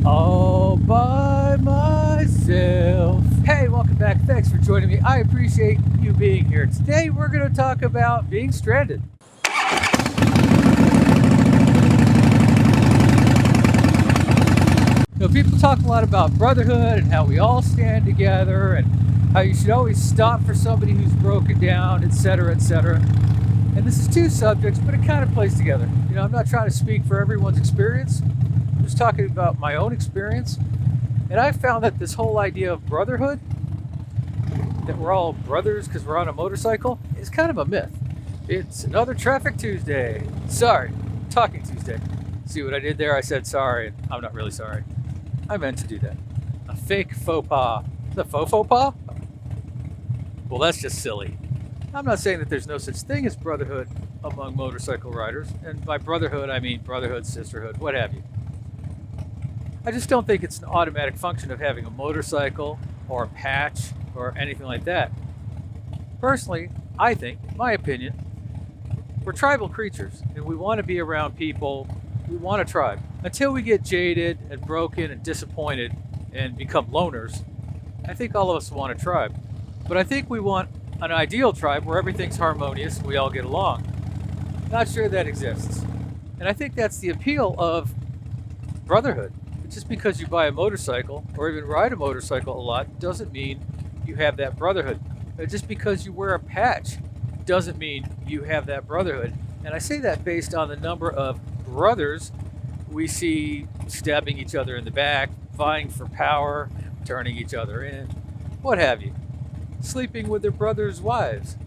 all by myself. Hey, welcome back. Thanks for joining me. I appreciate you being here. Today we're going to talk about being stranded. People talk a lot about brotherhood and how we all stand together and how you should always stop for somebody who's broken down, etc., etc. And this is two subjects, but it kind of plays together. I'm not trying to speak for everyone's experience. I'm just talking about my own experience. And I found that this whole idea of brotherhood, that we're all brothers because we're on a motorcycle, is kind of a myth. It's another Traffic Tuesday. Sorry, Talking Tuesday. See what I did there? I said sorry, and I'm not really sorry. I meant to do that. A fake faux pas. The faux pas? Well, that's just silly. I'm not saying that there's no such thing as brotherhood among motorcycle riders. And by brotherhood, I mean brotherhood, sisterhood, what have you. I just don't think it's an automatic function of having a motorcycle or a patch or anything like that. Personally, I think, in my opinion, we're tribal creatures and we want to be around people. We want a tribe. Until we get jaded and broken and disappointed and become loners, I think all of us want a tribe. But I think we want an ideal tribe where everything's harmonious, we all get along. Not sure that exists. And I think that's the appeal of brotherhood. Just because you buy a motorcycle or even ride a motorcycle a lot doesn't mean you have that brotherhood. Just because you wear a patch doesn't mean you have that brotherhood. And I say that based on the number of brothers we see stabbing each other in the back, vying for power, turning each other in, what have you. Sleeping with their brothers' wives.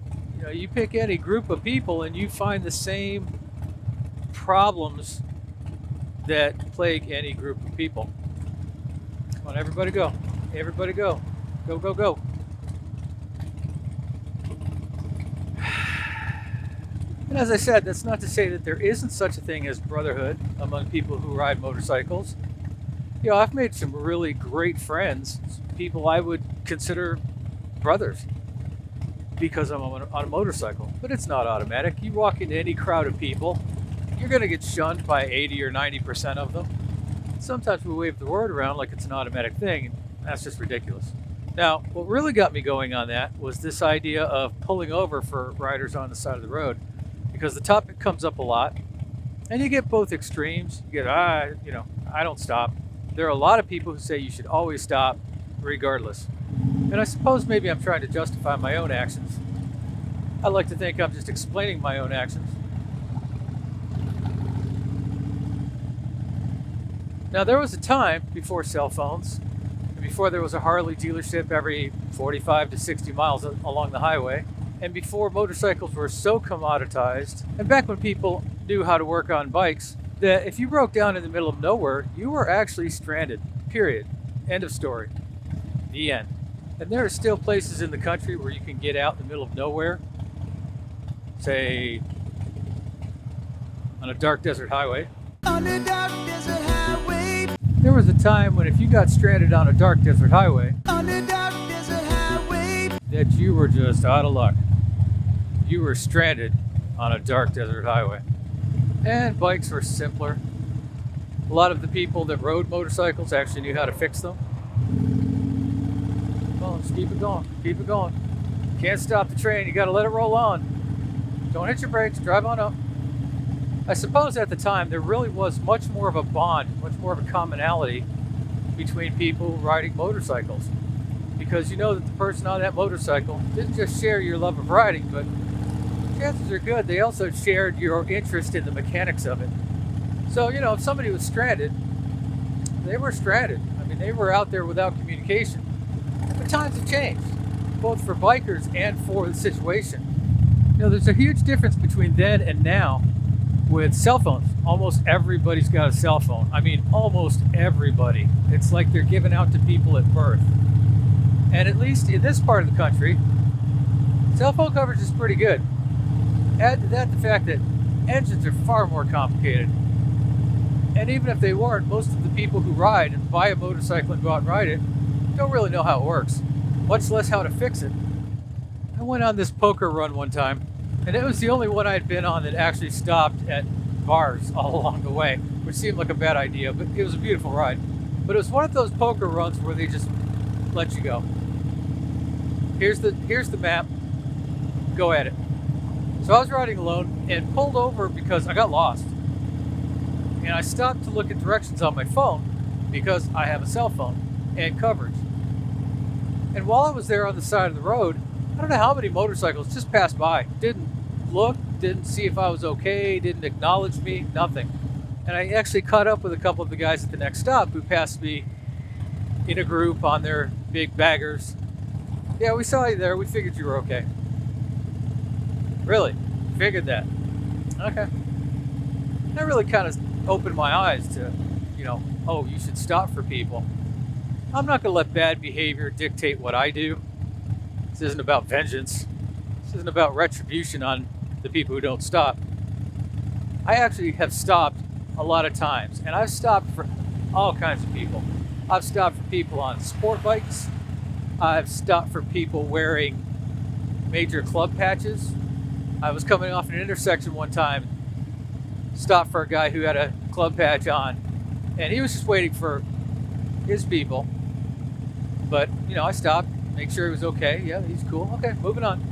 You pick any group of people and you find the same problems that plague any group of people. Come on, everybody go. Everybody go. Go, go, go. And as I said, that's not to say that there isn't such a thing as brotherhood among people who ride motorcycles. I've made some really great friends, people I would consider brothers, because I'm on a motorcycle. But it's not automatic. You walk into any crowd of people, you're going to get shunned by 80 or 90% of them. Sometimes we wave the word around like it's an automatic thing, and that's just ridiculous. Now, what really got me going on that was this idea of pulling over for riders on the side of the road, because the topic comes up a lot, and you get both extremes. You get, I don't stop. There are a lot of people who say you should always stop, regardless. And I suppose maybe I'm trying to justify my own actions. I like to think I'm just explaining my own actions. Now, there was a time before cell phones, and before there was a Harley dealership every 45 to 60 miles along the highway, and before motorcycles were so commoditized, and back when people knew how to work on bikes, that if you broke down in the middle of nowhere, you were actually stranded. Period. End of story. The end. And there are still places in the country where you can get out in the middle of nowhere, say, on a dark desert highway. On a dark desert highway. There was a time when if you got stranded on a dark desert highway, that you were just out of luck. You were stranded on a dark desert highway. And bikes were simpler. A lot of the people that rode motorcycles actually knew how to fix them. Well, just keep it going. Keep it going. Can't stop the train. You got to let it roll on. Don't hit your brakes. Drive on up. I suppose at the time there really was much more of a bond, much more of a commonality between people riding motorcycles. Because you know that the person on that motorcycle didn't just share your love of riding, but chances are good they also shared your interest in the mechanics of it. So, if somebody was stranded, they were stranded. I mean, they were out there without communication. But times have changed, both for bikers and for the situation. There's a huge difference between then and now with cell phones. Almost everybody's got a cell phone. I mean, almost everybody. It's like they're given out to people at birth. And at least in this part of the country, cell phone coverage is pretty good. Add to that the fact that engines are far more complicated. And even if they weren't, most of the people who ride and buy a motorcycle and go out and ride it don't really know how it works, much less how to fix it. I went on this poker run one time, and it was the only one I'd been on that actually stopped at bars all along the way, which seemed like a bad idea, but it was a beautiful ride. But it was one of those poker runs where they just let you go. Here's the map. Go at it. So I was riding alone and pulled over because I got lost. And I stopped to look at directions on my phone because I have a cell phone and coverage. And while I was there on the side of the road, I don't know how many motorcycles just passed by. Didn't look, didn't see if I was okay, didn't acknowledge me, nothing. And I actually caught up with a couple of the guys at the next stop who passed me in a group on their big baggers. Yeah, we saw you there. We figured you were okay. Really? Figured that. Okay. That really kind of opened my eyes to, oh, you should stop for people. I'm not going to let bad behavior dictate what I do. This isn't about vengeance. This isn't about retribution on the people who don't stop. I actually have stopped a lot of times, and I've stopped for all kinds of people. I've stopped for people on sport bikes. I've stopped for people wearing major club patches. I was coming off an intersection one time, stopped for a guy who had a club patch on, and he was just waiting for his people. But, I stopped, make sure he was okay. Yeah, he's cool. Okay, moving on.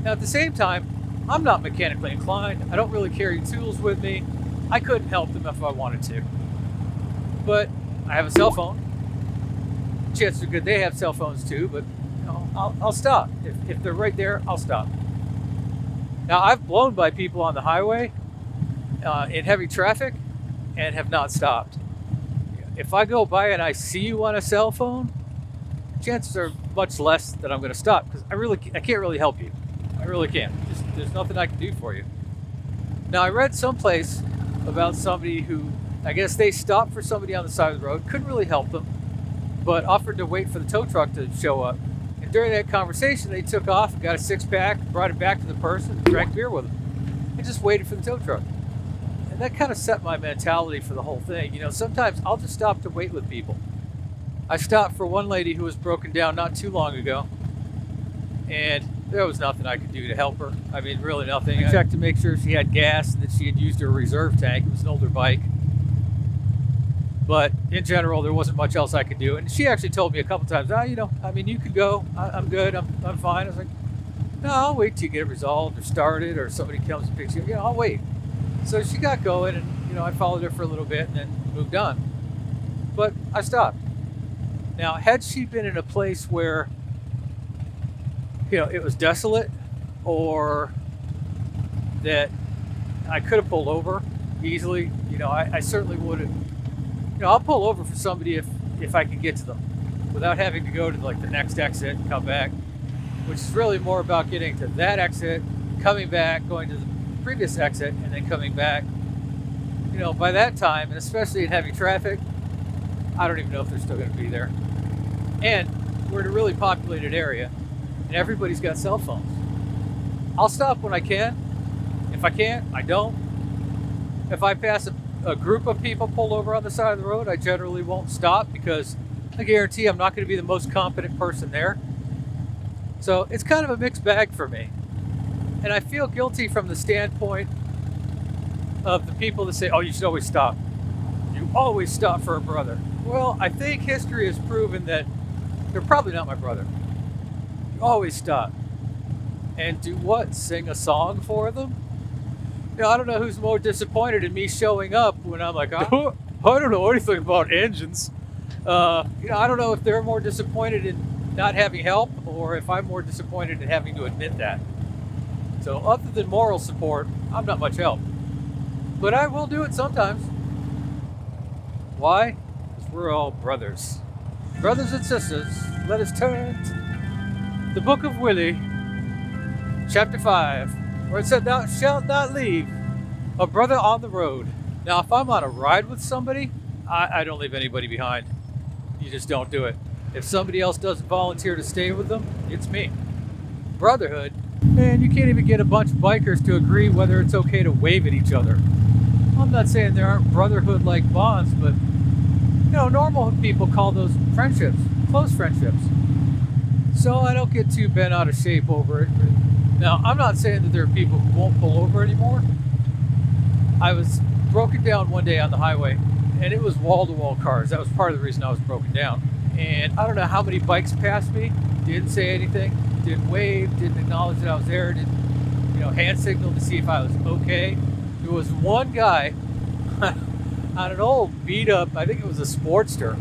Now, at the same time, I'm not mechanically inclined. I don't really carry tools with me. I couldn't help them if I wanted to. But I have a cell phone. Chances are good they have cell phones too, but I'll stop. If they're right there, I'll stop. Now, I've blown by people on the highway in heavy traffic and have not stopped. If I go by and I see you on a cell phone, chances are much less that I'm going to stop because I can't really help you. I really can't. There's nothing I can do for you. Now, I read someplace about somebody who, I guess they stopped for somebody on the side of the road, couldn't really help them, but offered to wait for the tow truck to show up. And during that conversation, they took off, got a six-pack, brought it back to the person, and drank beer with them, and just waited for the tow truck. And that kind of set my mentality for the whole thing. Sometimes I'll just stop to wait with people. I stopped for one lady who was broken down not too long ago, and there was nothing I could do to help her. I mean, really nothing. I checked to make sure she had gas and that she had used her reserve tank. It was an older bike. But in general, there wasn't much else I could do. And she actually told me a couple times, you could go. I'm good. I'm fine. I was like, no, I'll wait till you get it resolved or started or somebody comes and picks you up. I'll wait. So she got going and, I followed her for a little bit and then moved on. But I stopped. Now, had she been in a place where, it was desolate or that I could have pulled over easily, I certainly would have. I'll pull over for somebody if I can get to them without having to go to the next exit and come back, which is really more about getting to that exit, coming back, going to the previous exit, and then coming back. By that time, and especially in heavy traffic, I don't even know if they're still going to be there. And we're in a really populated area, and everybody's got cell phones. I'll stop when I can. If I can't, I don't. If I pass a group of people pulled over on the side of the road, I generally won't stop because I guarantee I'm not going to be the most competent person there. So it's kind of a mixed bag for me. And I feel guilty from the standpoint of the people that say, oh, you should always stop. You always stop for a brother. Well, I think history has proven that they're probably not my brother. You always stop. And do what? Sing a song for them? I don't know who's more disappointed in me showing up when I'm like, I don't know anything about engines. I don't know if they're more disappointed in not having help or if I'm more disappointed in having to admit that. So other than moral support, I'm not much help. But I will do it sometimes. Why? Because we're all brothers. Brothers and sisters, let us turn to the book of Willie, chapter 5, where it said, thou shalt not leave a brother on the road. Now, if I'm on a ride with somebody, I don't leave anybody behind. You just don't do it. If somebody else doesn't volunteer to stay with them, it's me. Brotherhood, man, you can't even get a bunch of bikers to agree whether it's okay to wave at each other. I'm not saying there aren't brotherhood-like bonds, but, normal people call those friendships, close friendships. So I don't get too bent out of shape over it. Now, I'm not saying that there are people who won't pull over anymore. I was broken down one day on the highway, and it was wall-to-wall cars. That was part of the reason I was broken down. And I don't know how many bikes passed me, didn't say anything, didn't wave, didn't acknowledge that I was there, didn't, hand signal to see if I was okay. There was one guy on an old beat-up, I think it was a Sportster,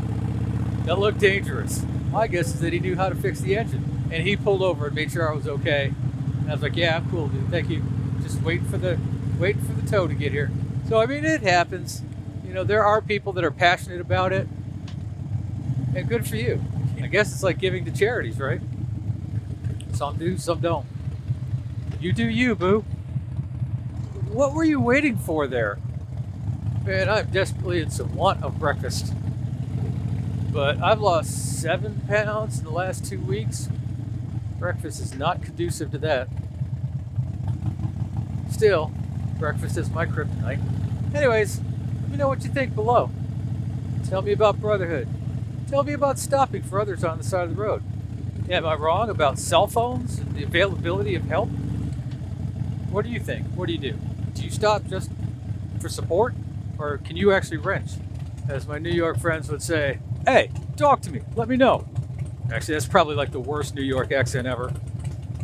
that looked dangerous. My guess is that he knew how to fix the engine, and he pulled over and made sure I was okay. And I was like, "Yeah, I'm cool, dude. Thank you. Just waiting for the tow to get here." So I mean, it happens. There are people that are passionate about it, and good for you. I guess it's like giving to charities, right? Some do, some don't. You do you, boo. What were you waiting for there? Man, I'm desperately in some want of breakfast. But I've lost 7 pounds in the last 2 weeks. Breakfast is not conducive to that. Still, breakfast is my kryptonite. Anyways, let me know what you think below. Tell me about brotherhood. Tell me about stopping for others on the side of the road. Am I wrong about cell phones and the availability of help? What do you think? What do you do? Do you stop just for support? Or can you actually wrench? As my New York friends would say, "Hey, talk to me. Let me know." Actually, that's probably like the worst New York accent ever.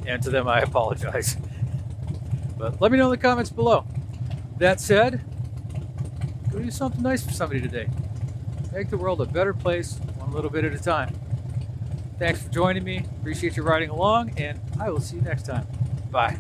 And to them, I apologize. But let me know in the comments below. That said, go do something nice for somebody today. Make the world a better place, one little bit at a time. Thanks for joining me. Appreciate you riding along, and I will see you next time. Bye.